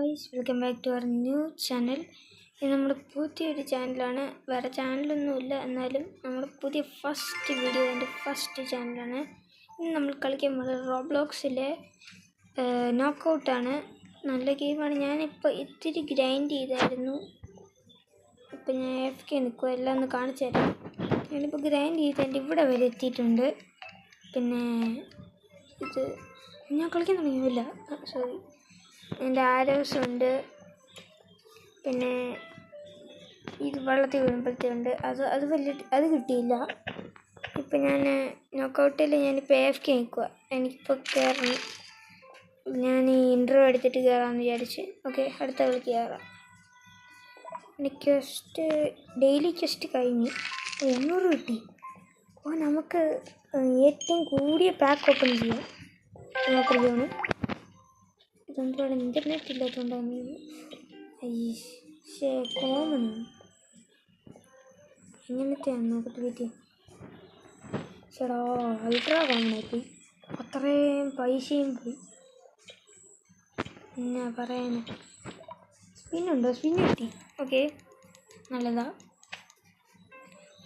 Guys, welcome back to our new channel. ഇത് നമ്മുടെ പുതിയൊരു ചാനലാണ്. വേറെ ചാനലൊന്നുമില്ല, എന്നാലും നമ്മുടെ പുതിയ ഫസ്റ്റ് വീഡിയോ, എൻ്റെ ഫസ്റ്റ് ചാനലാണ്. ഇന്ന് നമ്മൾ കളിക്കാൻ പോകുന്നത് റോബ്ലോക്സിലെ നോക്കൗട്ടാണ്. നല്ല ഗെയിമാണ്. ഞാനിപ്പോൾ ഇത്തിരി ഗ്രൈൻഡ് ചെയ്തായിരുന്നു. ഇപ്പം ഞാൻ എഫ് നിൽക്കുക, എല്ലാം ഒന്ന് കാണിച്ചു തരാം. ഞാനിപ്പോൾ ഗ്രൈൻഡ് ചെയ്ത് എൻ്റെ ഇവിടെ വരെ എത്തിയിട്ടുണ്ട്. പിന്നെ ഇത് ഞാൻ കളിക്കാൻ തുടങ്ങിയില്ല, സോറി. എൻ്റെ ആരോസ് ഉണ്ട്. പിന്നെ ഇത് വെള്ളത്തിൽ വീഴുമ്പോഴത്തേക്കുണ്ട്, അത് കിട്ടിയില്ല. ഇപ്പം ഞാൻ നോക്കൗട്ടിൽ ഞാനിപ്പോൾ AFK നിൽക്കുക. എനിക്കിപ്പോൾ കയറണം. ഞാൻ ഈ ഇൻട്രോ എടുത്തിട്ട് കയറാമെന്ന് വിചാരിച്ച്. ഓക്കെ, അടുത്ത കളിക്ക് കയറാം. എൻ്റെ ക്വസ്റ്റ് ഡെയിലി ക്വസ്റ്റ് കഴിഞ്ഞു. 800 കിട്ടി. നമുക്ക് ഏറ്റവും കൂടിയ പാക്ക് ഓപ്പൺ ചെയ്യാം. നോക്കുകയാണ്. ഇതെന്താണ് ഇൻ്റർനെറ്റ് ഇല്ലാത്തതുകൊണ്ടാണ്. കോമൺ എങ്ങനത്തെയാണ് നോക്കട്ടെ. വീട്ടിൽ ചേടാ അൾട്രാ കോമണായിപ്പോയി. അത്രയും പൈസയും പോയി. എന്നാ പറയാന്. സ്പിന്നുണ്ടോ? സ്പിന്ന് കിട്ടി. ഓക്കെ, നല്ലതാ.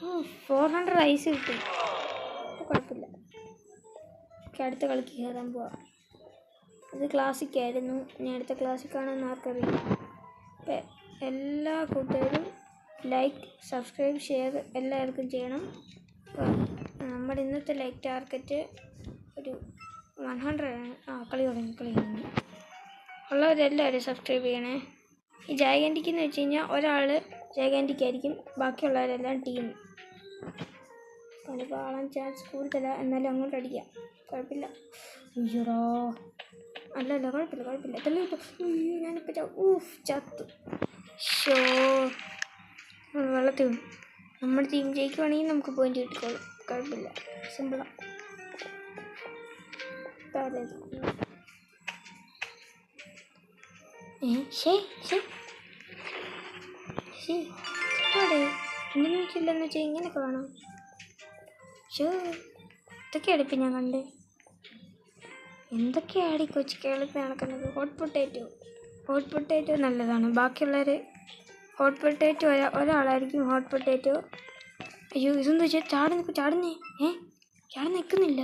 400 ഐസ് കിട്ടും, കുഴപ്പമില്ല. അടുത്ത കളിക്ക് കയറാൻ പോവാം. ഇത് ക്ലാസിക്കായിരുന്നു. ഇനി അടുത്ത ക്ലാസിക്കാണെന്ന് ആർക്കറിയാം. അപ്പം എല്ലാ കൂട്ടുകാരും ലൈക്ക്, സബ്സ്ക്രൈബ്, ഷെയർ എല്ലാവർക്കും ചെയ്യണം. നമ്മുടെ ഇന്നത്തെ ലൈക്ക് ടാർഗറ്റ് ഒരു 100 ആണ്. കളി തുടങ്ങി. ഉള്ളവരെല്ലാവരും സബ്സ്ക്രൈബ് ചെയ്യണേ. ഈ ജയഗാൻറ്റിക്കെന്ന് വെച്ച് കഴിഞ്ഞാൽ ഒരാൾ ജയഗാൻറ്റിക്കായിരിക്കും, ബാക്കിയുള്ളവരെല്ലാം ടീം. അതിപ്പോൾ ആളാൻ ചാൻസ് കൂടുതലാണ്, എന്നാലും അങ്ങോട്ട് അടിക്കാം, കുഴപ്പമില്ല. അയ്യോടാ, അല്ലല്ല, കുഴപ്പമില്ല. തെളിയിട്ടോ. ഞാനിപ്പോൾ ചത്തു. ഷോ, വെള്ളത്തിൽ നമ്മുടെ ടീം ജയിക്കുവാണെങ്കിൽ നമുക്ക് പോയിന്റ് കിട്ടിക്കോളും, കുഴപ്പമില്ല. സിമ്പിളാണ്. എന്തെന്നിട്ടില്ലെന്ന് വെച്ചാൽ ഇങ്ങനെ കാണാം. ഷോ, ഇതൊക്കെയാണ് ഇപ്പം ഞാൻ കണ്ടേ. എന്തൊക്കെയാണ് ഈ കൊച്ചു കേരളത്തിൽ നടക്കുന്നത്? ഹോട്ട് പൊട്ടാറ്റോ നല്ലതാണ്. ബാക്കിയുള്ളവർ ഹോട്ട് പൊട്ടാറ്റോ ഒരാളായിരിക്കും ഹോട്ട് പൊട്ടാറ്റോ. അയ്യോ, ഇതെന്താ വെച്ചാൽ ചാടുന്നേ നിൽക്കുന്നില്ല.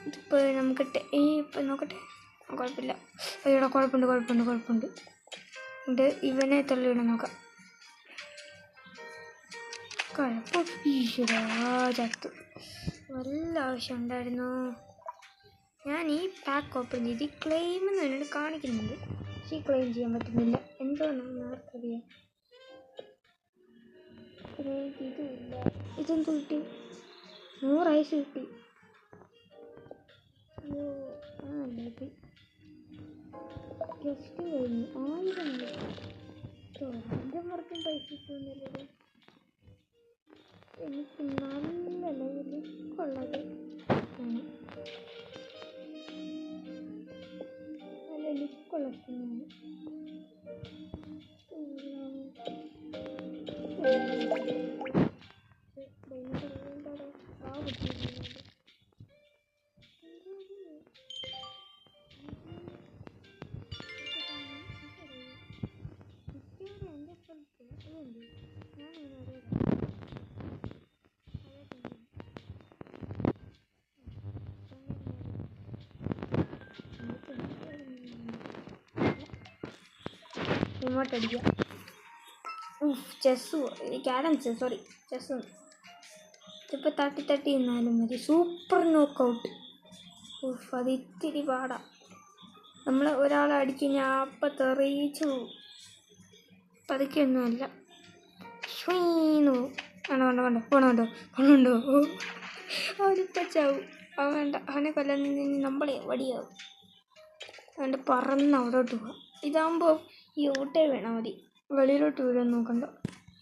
ഇതിപ്പോൾ നമുക്ക് ഇപ്പം നോക്കട്ടെ. കുഴപ്പമില്ല. അയ്യോടാ, കുഴപ്പമുണ്ട്. ഇവനെ തള്ളിയിടാൻ നോക്കാം. ഈശ്വരാ, ചത്തു. വല്ല ആവശ്യം ഉണ്ടായിരുന്നു. ഞാൻ ഈ പാക്ക് ഓപ്പൺ ചെയ്ത് ക്ലെയിം എന്ന് എന്നോട് കാണിക്കുന്നുണ്ട്, പക്ഷേ ക്ലെയിം ചെയ്യാൻ പറ്റുന്നില്ല. എന്തോന്നാണ് ആർക്കറിയാം. ഇതില്ല. ഇതെന്ത് കിട്ടി? 100 ഐസ് കിട്ടി. അയ്യോ, കിട്ടി. ഗസ്റ്റ് കഴിഞ്ഞു. 1000 എൻ്റെ മറക്കും പൈസ കിട്ടുന്നില്ലത്. എനിക്ക് നല്ല ലെവലിൽ ഉള്ളത് നല്ല ലുക്കുള്ള സ്കിന്നാണ്. ഇങ്ങോട്ടടിക്കാം. ചെസ്സ് ഇതിപ്പോൾ തട്ടി നിന്നാലും മതി. Super knockout. അത് ഇത്തിരി പാടാ. നമ്മൾ ഒരാളെ അടിക്കും, ഞാൻ അപ്പം തെറിയിച്ചു പോവും. പതുക്കെയൊന്നുമല്ല. പോണുണ്ടോ? അവനിപ്പോൾ ചാവും. അവനെ കൊല്ലാൻ നമ്മളെ വടിയാവും. അവൻ്റെ പറന്ന് അവിടോട്ട് പോവാം. ഇതാകുമ്പോൾ ഈ ഓട്ടേ വേണം മതി, വെളിയിലോട്ട് വീഴാൻ നോക്കണ്ട.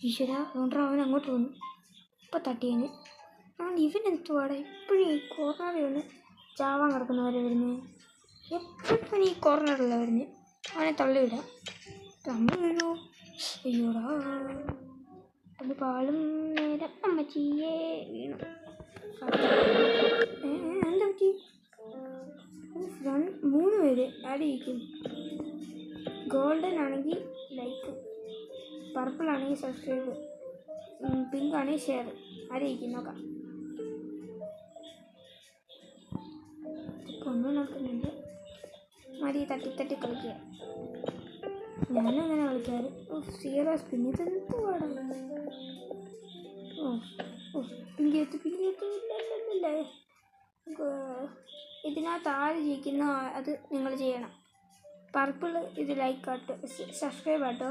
ഈശ്വരാ, അതുകൊണ്ട് അവൻ അങ്ങോട്ട് വന്നു. ഇപ്പം തട്ടിയന്. അതുകൊണ്ട് ഇവനെന്തുവാടെ എപ്പോഴും ഈ കോർണറിൽ വന്ന് ചാവാൻ കിടക്കുന്നവരെ വരുന്നത്. എപ്പോഴും ഈ കോർണറിലാണ് വരുന്നത്. അവനെ തള്ളിവിടാം. നമ്മൾ വീഴോ? അയ്യോടാ, അത് പാളും നേരം അമ്മച്ചിയെ വീണു. എന്താ പറ്റി? 3 പേര് ആഡ് ചെയ്യിക്കും. ഗോൾഡൻ ആണെങ്കിൽ ലൈക്ക്, പർപ്പിൾ ആണെങ്കിൽ സബ്സ്ക്രൈബ്, പിങ്ക് ആണെങ്കിൽ ഷെയർ. ആഡ് ചെയ്യിക്കും. നോക്കാം. ഒന്നും നോക്കുന്നുണ്ട്. മതി തട്ടി കളിക്കുക. ഞാനും അങ്ങനെ കളിക്കാറ്. സീരിയസ് പിന്നെ ഇതെന്ത് പാടാണ്. പിങ്കി ഇല്ല. ഇതിനകത്ത് ആര് ജയിക്കുന്നോ അത് നിങ്ങൾ ചെയ്യണം. പർപ്പിൾ ഇത് ലൈക്ക് ആട്ടോ, സബ്സ്ക്രൈബ് ആട്ടോ.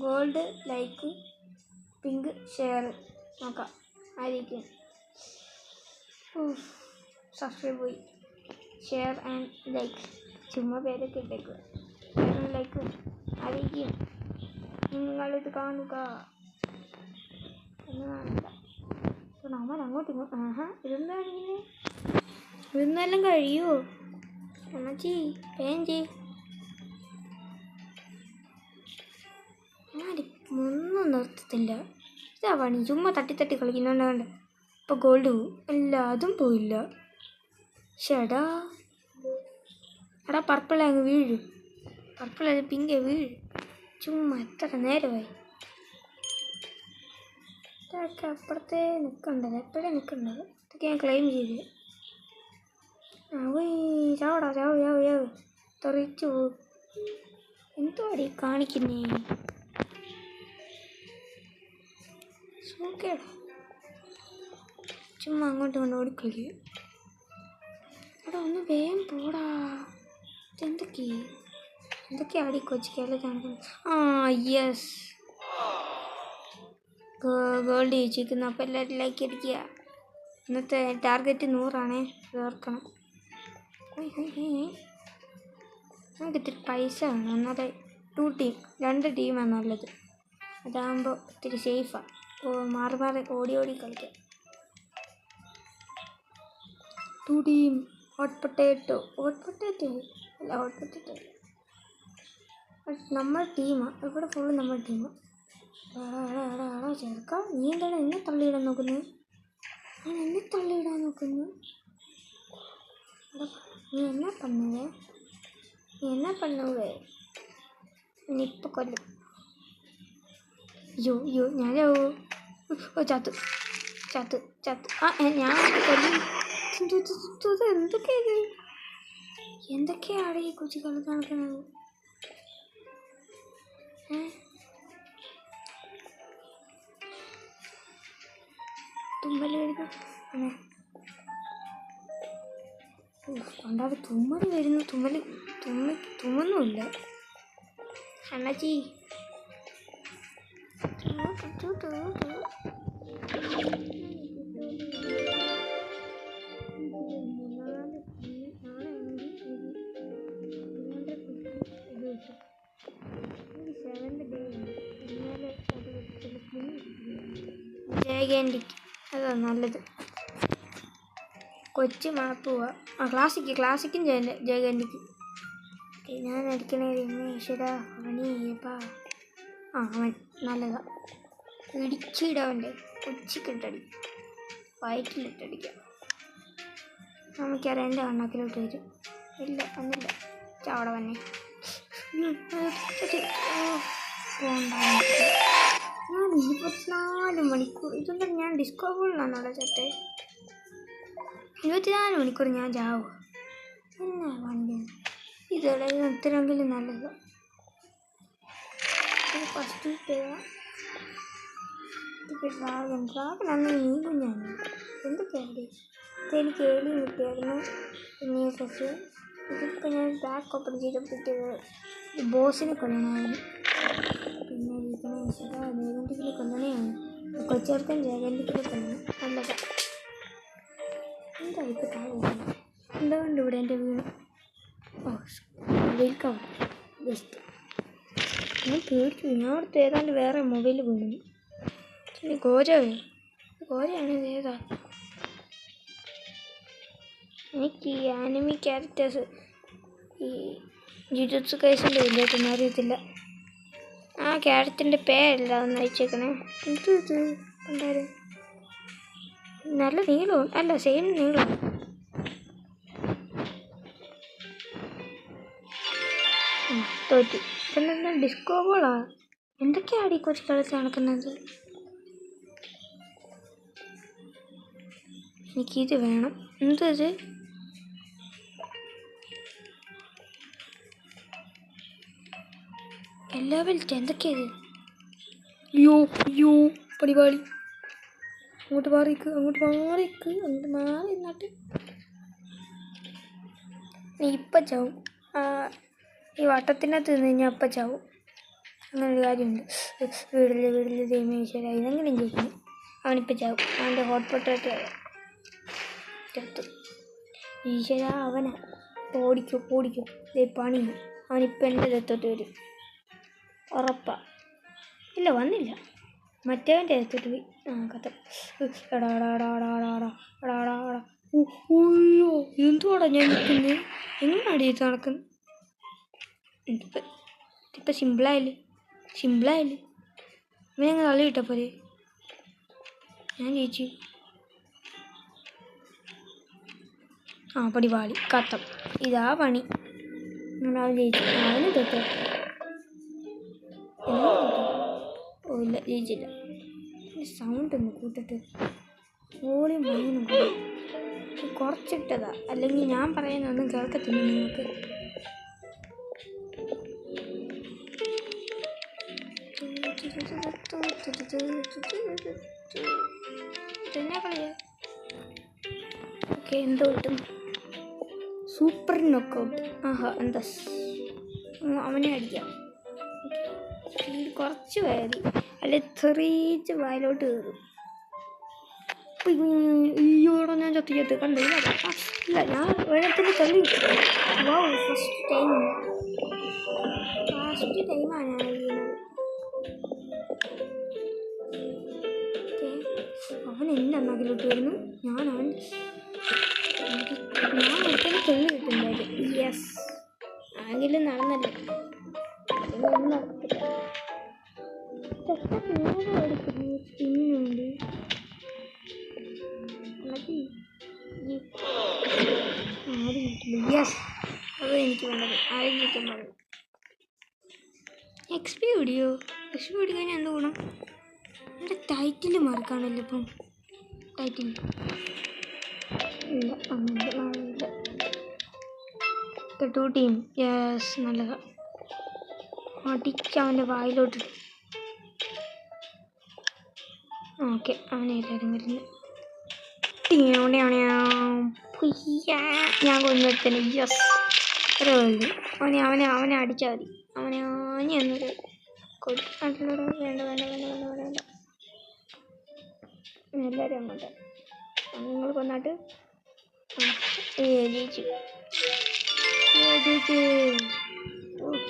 Gold like, pink share. നോക്കാം ആയിരിക്കും. സബ്സ്ക്രൈബ് പോയി. ഷെയർ ആൻഡ് ലൈക്ക് ചുമ്മാ പേരൊക്കെ ഇട്ടേക്കുക. ഷെയർ ആൻഡ് ലൈക്ക് ആയിരിക്കും. നിങ്ങളിത് കാണുക എന്ന് കാണില്ല. നമ്മൾ അങ്ങോട്ടും ഇങ്ങോട്ടും ഇതെന്താണിങ്ങനെ? ഇതൊന്നെല്ലാം കഴിയുമോ അമ്മച്ചി? പേൻ ചെയ്. ഒന്നും നിർത്തത്തില്ല. ഇതാ പണി. ചുമ്മാ തട്ടി കളിക്കുന്നുണ്ട്. ഇപ്പോൾ ഗോൾഡ് പോവും. ഇല്ല, അതും പോയില്ല. ഷെടാ പർപ്പിൾ അങ്ങ് വീഴും. പർപ്പിൾ പിങ്ക് വീഴും. ചുമ്മാ എത്ര നേരമായി. ഇതൊക്കെ അപ്പുറത്തേ നിൽക്കണ്ടത്, എപ്പോഴേ നിൽക്കണ്ടത്. ഇതൊക്കെ ഞാൻ ക്ലെയിം ചെയ്ത്. ചാവ് തെറിച്ചു പോകും. എന്തുവാടി കാണിക്കുന്നേ? സൂക്കേടാ. ചുമ്മാ അങ്ങോട്ടും കൊണ്ട് ഓടിക്കളിക്കുക. എടാ ഒന്ന് വേഗം പോടാ. എന്തൊക്കെയാടി കൊച്ചു കേരളത്തിൽ. യെസ്, ഗോൾഡ് ജയിച്ചിരിക്കുന്നു. അപ്പോൾ എല്ലാവരും ലൈക്ക് അടിക്കുക. ഇന്നത്തെ ടാർഗറ്റ് 100 തീർക്കണം. നമുക്ക് ഇത്തിരി പൈസ വേണം. ഒന്നാമത് 2 ടീമാണ് നല്ലത്. അതാകുമ്പോൾ ഇത്തിരി സേഫാണ്. മാറി ഓടി കളിക്കാം. 2 ടീം. ഹോട്ട് പൊട്ടാറ്റോ അല്ല, ഹോട്ട് പൊട്ടാറ്റോ നമ്മുടെ ടീമാണ്. ഇവിടെ ഫുള്ള് നമ്മുടെ ടീമാണ്. ചേർക്കാം. നീ എന്താണ് എന്നെ തള്ളിയിടാൻ നോക്കുന്നത്? നീ എന്നാ பண்ணுവേ? നീ ഇപ്പം കൊല്ലും. യോ ഞാനാവോ? ചത്ത്. ഞാൻ കൊല്ലും. എന്തൊക്കെയാണ് ഈ കൊച്ചു കളി കാണിക്കുന്നത്? തുമ്മൽ വരുന്നു. കൊണ്ടാവ് തുമ്മൽ വരുന്നു. തുമ്മുന്നുമില്ല അണ്ണാച്ചി. ജയഗാൻഡിക്ക് അതാ നല്ലത്. കൊച്ചു മാപ്പ് പോവാ. ക്ലാസിക്കും ജയഗാൻഡിക്ക്. ഞാൻ അടിക്കണേ രമേശ്വര പണിയപ്പാ. അവൻ നല്ലതാ. ഇടിച്ചിടവൻ്റെ കൊച്ചിക്കിട്ടടി, വയറ്റിലിട്ടടിക്കാം. നമുക്കറിയാം എൻ്റെ കണ്ണാക്കിലോട്ട് വരും. ഇല്ല ഒന്നില്ല. ചാവട തന്നെ. ഞാൻ 24 മണിക്കൂർ ഇതൊന്നും ഞാൻ ഡിസ്കോബിളിലാണോ ചേട്ടെ? 24 മണിക്കൂർ ഞാൻ ചാവുക. എന്നാ വണ്ടി ഇതോടെ ഇത്രയെങ്കിലും നല്ലത്. ഫസ്റ്റ് ഡ്രാഗൻ നീങ്ങും. ഞാൻ എന്തൊക്കെയാണ് എനിക്ക് ഏലിയും കിട്ടിയായിരുന്നു. പിന്നെ ഇതിപ്പോൾ ഞാൻ ബാക്ക് ഓപ്പൺ ചെയ്തപ്പോഴത്തേക്ക് ബോസിനെ കൊല്ലണമായിരുന്നു. പിന്നെ ജയഗാൻഡിക്കിൽ കൊല്ലണയാണ്. കൊച്ചേർക്കൻ ജയഗാൻഡിക്കിൽ കൊല്ലണം. നല്ലത്. എന്താ ഇപ്പോൾ താഴെ എന്തുകൊണ്ട് ഇവിടെ എൻ്റെ വീണ്? Welcome best. ഞാൻ പേടിച്ചു. ഞാൻ അടുത്ത് ഏതാണ്ട് വേറെ മൊബൈൽ വീണു. പിന്നെ ഗോരയാണ് ഏതാ? എനിക്ക് ഈ ആനിമി ക്യാരക്ടേഴ്സ് ഈ ജുജുത്സു കൈസിൻ്റെ വലിയൊന്നും അറിയത്തില്ല. ആ ക്യാരക്ടറിൻ്റെ പേരല്ല ഒന്ന് അയച്ചേക്കണേ. ഇത് എന്തായാലും നല്ല നീളവും അല്ല, സെയിം നീളവും. തോറ്റു. ഇപ്പം ഡിസ്കോ ബോളാ? എന്തൊക്കെയാണ് ഈ കൊച്ചു കളിച്ച് നടക്കുന്നത്? എനിക്കിത് വേണം. എന്തത്? എല്ലാ വിളിച്ച എന്തൊക്കെയത്? യോ യോ പടിപാളി. അങ്ങോട്ട് മാറിക്ക്, അങ്ങോട്ട് മാറി എന്നിട്ട് നീ ഇപ്പം ചാവും. ഈ വട്ടത്തിനകത്ത് നിന്ന് കഴിഞ്ഞാൽ അപ്പം ചാവും. അങ്ങനൊരു കാര്യമുണ്ട്. വീടില് ദൈവമേശ്വര ഇതെങ്കിലും ജയിക്കണം. അവനിപ്പം ചാവും. അവൻ്റെ ഹോട്ട് പൊട്ടോട്ട് എടുത്തു. ഈശ്വര അവനാ. ഓടിക്കും ദേ പണി. അവനിപ്പം എൻ്റെ രത്തോട്ട് വരും ഉറപ്പാ. ഇല്ല വന്നില്ല. മറ്റവൻ്റെ രത്തോട്ട് പോയി. കഥ അയ്യോ എന്തുവാടാ ഞാൻ നിൽക്കുന്നത്? എങ്ങനെയാണ് ഇത് നടക്കുന്നത്? ഇതിപ്പോൾ സിമ്പിളായില്ലേ? ഇവനെങ്ങനെ തള്ളി കിട്ടപ്പോലെ? ഞാൻ ജയിച്ചു. പടിപാളി കത്തം. ഇതാ പണി. അവൻ ജയിച്ചു. അവന് തൊട്ടോ? ഇല്ല ജയിച്ചില്ല. സൗണ്ട് ഒന്ന് കൂട്ടിട്ട് വോളിയം ഭയങ്കര കുറച്ചിട്ടതാ. അല്ലെങ്കിൽ ഞാൻ പറയുന്നൊന്നും കേൾക്കത്തില്ല നിങ്ങൾക്ക്. ഓക്കെ എന്തോ കിട്ടും. Super knockout. എന്താ അവനെ അടിക്കാം. കുറച്ച് വയറി അല്ലെ ചെറിയ വായിലോട്ട് കയറും. അയ്യോടെ ഞാൻ ചത്തിച്ചത്ത് കണ്ടില്ല. ഇല്ല ഞാൻ വെള്ളത്തിൽ തള്ളി. ഫസ്റ്റ് ടൈമാണ് ഞാൻ ചെയ്യുന്നത്. അവൻ എൻ്റെ അന്നാക്കിലോട്ട് വരുന്നു. ഞാൻ ഒരിക്കലും തെള്ളി കിട്ടുന്നുണ്ടായിരുന്നു. യെസ് ആണെങ്കിലും നടന്നല്ലോ. ഒന്നും നടക്കത്തില്ല. സ്പിന്നുണ്ട്. യെസ് അത് എനിക്ക് വേണ്ടത്. ആരെങ്കിലും പറഞ്ഞു എക്സ്പി വീഡിയോ കഴിഞ്ഞാൽ എന്ത് ഗുണം? എൻ്റെ ടൈറ്റിൽ മാർക്കാണല്ലോ ഇപ്പം. Title to team. യെസ് നല്ലതാ. അടിച്ചവൻ്റെ വായിലോട്ട്. ഓക്കെ അവനെ എല്ലാവരും വരുന്നു. ഞാൻ കൊന്നെടുത്തന്നെ. യെസ് ഒരു വേണ്ടി അവനെ അടിച്ചാൽ മതി. അവനെ എന്നൊരു വേണ്ട എല്ലാവരും അങ്ങോട്ട് നിങ്ങൾ കൊന്നിട്ട് ജയിച്ചു.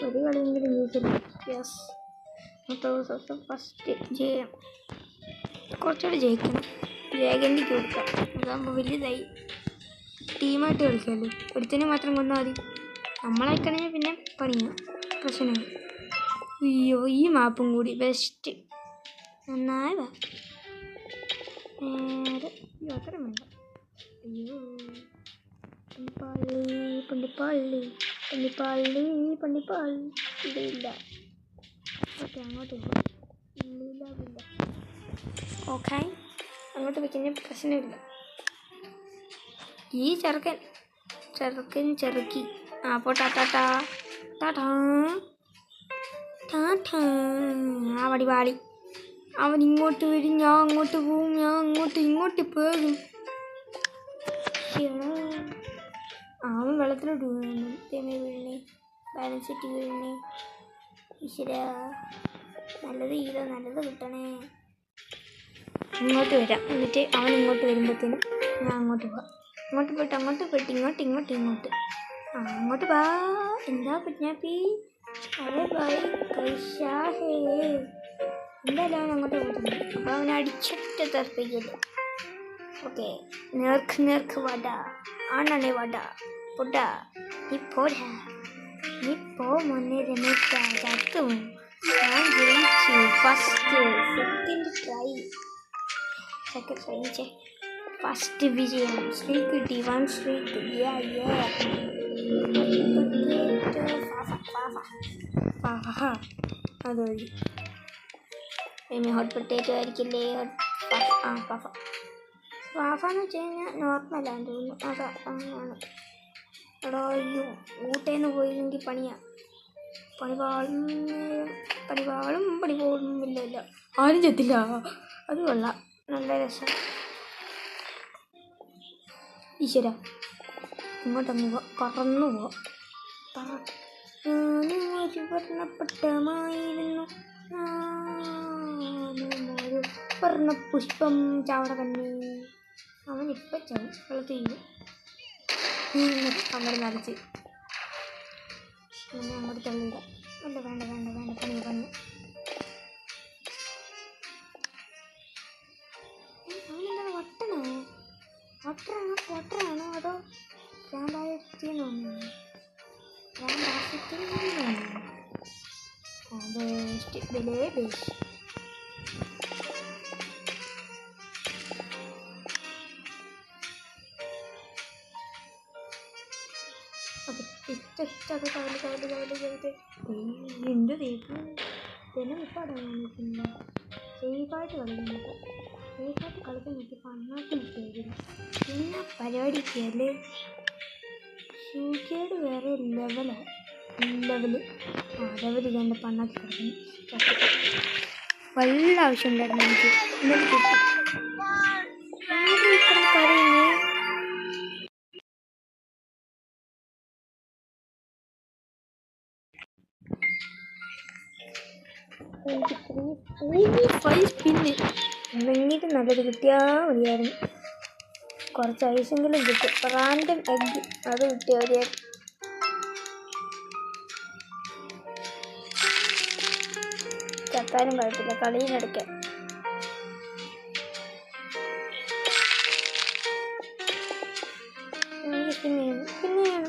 ഒരു കളിയെങ്കിലും ജയിച്ചില്ല. യെസ് ഫസ്റ്റ് ജയം. കുറച്ചുകൂടെ ജയിക്കണം. ജയകണ്ടിക്ക് കൊടുക്കാം. അതാകുമ്പോൾ വലുതായി ടീമായിട്ട് കളിക്കാമല്ലോ. ഒരുത്തിനെ മാത്രം കൊന്നാൽ മതി. നമ്മളായിക്കഴിഞ്ഞാൽ പിന്നെ പണിയാം. പ്രശ്നമാണ്. അയ്യോ ഈ മാപ്പും കൂടി ബെസ്റ്റ്. നന്നായി വാ നേരെ. അയ്യോ അത്ര വേണ്ട. അയ്യോ പള്ളിപ്പാളി ഇതില്ല. ഓക്കെ അങ്ങോട്ട് പോകാം. ഓക്കെ അങ്ങോട്ട് വയ്ക്കുന്ന പ്രശ്നമില്ല. ഈ ചെറുക്കൻ ചെറുക്കി. അപ്പോൾ ടാറ്റാ പടിപാളി. അവൻ ഇങ്ങോട്ട് വരും, ഞാൻ അങ്ങോട്ട് പോവും. ഇങ്ങോട്ട് പോകും. അവൻ വെള്ളത്തിലോട്ട് വീഴുന്നു. വീഴണേ ബാലൻസ് സെറ്റ് വീഴണേ. ഈശ്വര നല്ലത് കിട്ടണേ. ഇങ്ങോട്ട് വരാം. എന്നിട്ട് അവൻ ഇങ്ങോട്ട് വരുമ്പോഴത്തേനും ഞാൻ അങ്ങോട്ട് പോവാം. അങ്ങോട്ട് പോയിട്ട് ഇങ്ങോട്ട് അങ്ങോട്ട് വാ. എന്താ പറ്റാപ്പി? അതെ ബൈ കൈസാ ഹേ. എന്തായാലും അവൻ അങ്ങോട്ട് പോകുന്നു. അപ്പോൾ അവനെ അടിച്ചിട്ട് തെറിപ്പിക്കില്ല. ഓക്കെ നേർക്ക് വട ആണേ വട പൊടാ. നീ പോ മോനെ രമേശ. ചത്തും ഞാൻ ജയിച്ചു. സെക്കൻഡ് ട്രൈ ഫസ്റ്റ് വിജയം. സ്ട്രീക്ക് കിട്ടി. 1 സ്ട്രീക്ക്. അത് മതി. ഇനി ഹോട്ട് പൊട്ടേറ്റോ ആയിരിക്കില്ലേ? ഫാഫാന്ന് വെച്ച് കഴിഞ്ഞാൽ നോർമലാന്ന് തോന്നുന്നു. ആണ്. എടാ അയ്യോ, ഊട്ടേന്ന് പോയില്ലെങ്കിൽ പണിപാളും ഇല്ല. ആരും ചെത്തില്ല. അത് കൊള്ളാം, നല്ല രസം. ഈശ്വര, ഇങ്ങോട്ടങ്ങ് പറന്നു പോവാം. ഒരു വർണ്ണപ്പെട്ടമായിരുന്നു ഒരു വർണ്ണപുഷ്പം ചാവണകണ്ണി. അവനിപ്പം വെള്ളത്തിൽ അങ്ങനെ നനച്ച് പിന്നെ അങ്ങോട്ട് തള്ളിയിടാം. വേണ്ട പണി. അവനെന്താണ് വട്ടറാണോ അതോ ഭ്രാന്തായെത്തിയെന്ന് തോന്നുന്നു. ബേസ്റ്റ്. എൻ്റെ ദൈവം തന്നെ ഇപ്പാടാ കാണിക്കുന്നത്. സേഫായിട്ട് കളിക്കാൻ നോക്കിയപ്പോൾ അണ്ണാക്കി നിൽക്കുകയായിരുന്നു. പിന്നെ പരിപാടിക്കല്ലേ ഷൂക്കേട് വേറെ ലെവല് ഇതെൻ്റെ പണ്ണാക്കി കിടക്കുന്നു. വല്ല ആവശ്യം ഉണ്ടായിരുന്നു എനിക്ക്. വെങ്ങിട്ട് നല്ലത് കിട്ടിയാൽ മതിയായിരുന്നു. കുറച്ച് ഐസെങ്കിലും കിട്ടും. റാൻഡം എഗ് അത് കിട്ടിയാൽ മതിയായിരുന്നു. ചത്താലും കുഴപ്പമില്ല, കളിയിലെടുക്കാൻ. പിന്നെയാണ്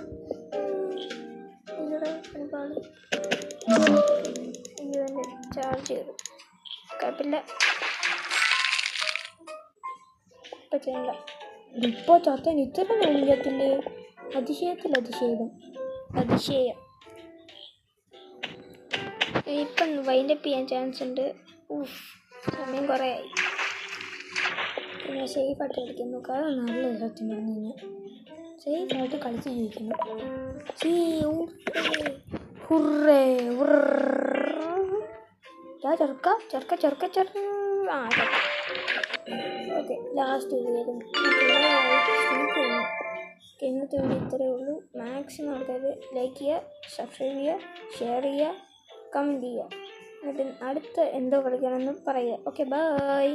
ചാർജ് ചെയ്തു. കുഴപ്പമില്ല, ഇപ്പം ചെയ്യണ്ട. ഇപ്പോൾ ചത്താൻ ഇത്ര നേടിയത്തില്ലേ? അതിശയം. ഇപ്പം വൈൻഡപ്പ് ചെയ്യാൻ ചാൻസ് ഉണ്ട്. സമയം കുറേ ആയി. പിന്നെ സേഫായിട്ട് കളിക്കാൻ നോക്കുക. അത് നല്ല സത്യം പറഞ്ഞു കഴിഞ്ഞാൽ സേഫായിട്ട് കളിച്ച് ജീവിക്കണം. ചെറുക്ക. ഓക്കെ, ലാസ്റ്റ് ഇന്നത്തെ വീഡിയോ ഇത്രയേ ഉള്ളൂ. മാക്സിമം ആൾക്കാർ ലൈക്ക് ചെയ്യുക, സബ്സ്ക്രൈബ് ചെയ്യുക, ഷെയർ ചെയ്യുക, കമൻറ്റ് ചെയ്യുക. എന്നിട്ട് അടുത്ത എന്തോ കളിക്കണമെന്ന് പറയുക. Okay, by.